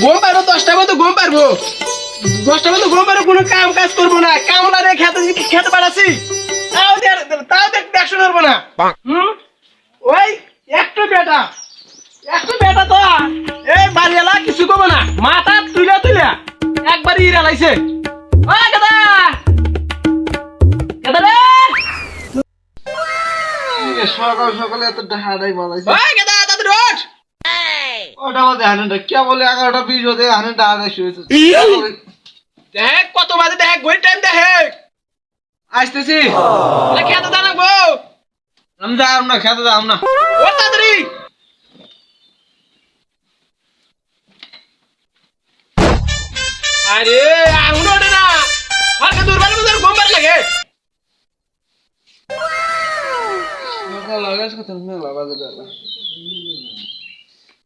ঘুম পারবো 10টা মতো ঘুম পারবো 10টা মতো ঘুম পারবো কোনো কাম কাজ করবো না কামলা রে খেতে পারাছি তাও দেখশো ধরবো না ওই একটু বেটা তো এই বাড়িওয়ালা কিছু করবো না মাথা তুইলা একবারই ইরালাইছে ওই দাদা দাদা রে সকাল সকালে এত হাড়াই বানাইছে ওই দাদা দাদা রোড ওটা আমাদের হানেনটা কে বলে 11:20 হতে হানেনটা আদায় শুয়েছে দেখ কত বাজে দেখ গোল টাইম দেখ আসতেছি খেতে জানাবো আমি যাম না খেতে যাম না ও তাড়াতাড়ি আরে আগুন ওঠে না হালকা দুর্বল মতো ঘুম পারে লাগে সকাল লাগাস কত মেলা বাজে বেলা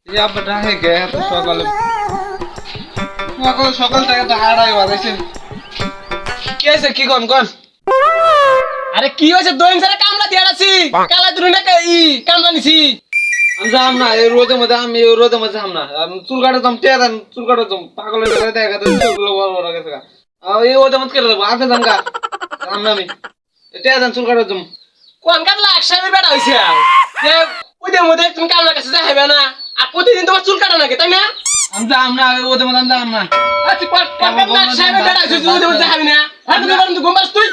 এই আব্বাটা হে গে এত সকালে সকাল থেকে তো হাড়াই বানাইছে কি আছে কি কোন আরে কি হয়েছে দইন সারা কামলা দিয়ে আছি কালা দুরু না কামলা নিছি আমি যাম না এই রোদের মধ্যে যাম না আমি চুল কাটা যাম তে দেন চুল কাটা যাম পাগলের কথা দেখা তো চুলগুলো বড় বড় গেছে এই ওদের মধ্যে কেটে দেবো আপনি যান গা যাম না আমি তে দেন চুল কাটা যাম কোন কাটলা একসাথে বেটা হইছে যে ওইদের মধ্যে তুমি কামলা কাছে যাইবে না আর প্রতিদিন তোমার চুল কাটা নাকি তাই না আমি যাম না ওদের মধ্যে যাম না আচ্ছা কোন কামলা একসাথে বেটা হইছে ওইদের মধ্যে যাবি না আর তুমি বরং ঘুম পারছ তুই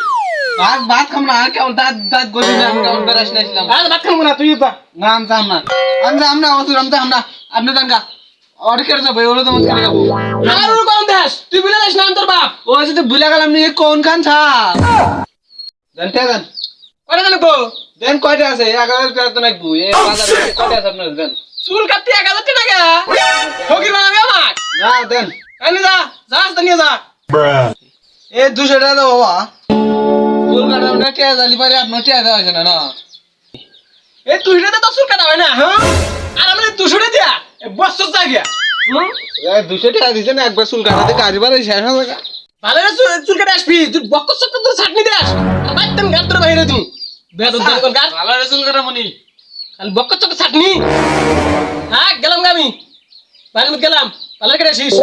ভাত খাম না কেমন দাঁত গলি না কেমন বেড়াস নাইছিলাম আর ভাত খাবো না তুই তো না আমি যাম না অসুর আমি যাম না আপনি যান গা অর্ডার করে যাবো ওরা তোমার কেটে যাবো আর ওর কোন দেশ তুই বলে যাস না তোর বাপ ও যদি ভুলে গেলাম নি কোন খান ছা জানতে দেন কয়টা জানবো দেন কয়টা আছে 11 তো নাকবো এই বাজারে কয়টা আছে আপনার দেন চুল কাটতে 1000 টাকা ফকির বানাবে আমাক না দেন আনি যাস তো নিয়ে যা এই 200 টাকা দাও বাবা চুল কাটা না কে জানি পারে আপনার টিয়া দেওয়া হয়েছে না এই তুই রে তো চুল কাটা হয় না হ্যাঁ আর আমি 200 টাকা দিয়া বছর জায়গা এই 200 টাকা দিছেন একবার চুল কাটাতে কাজ বারে শেষ হবে না ভালো রে চুল কাটা আসবি তুই বক্কর চক্কর তো ছাটনি দেস আর বাইতেন গাত্র বাইরে তুই বেদন দেন কোন গাছ ভালো চুল কাটা মনি খালি বক্কর চক্কর ছাটনি হ্যাঁ গেলাম আমি বাইরে গেলাম ভালো করে আসিস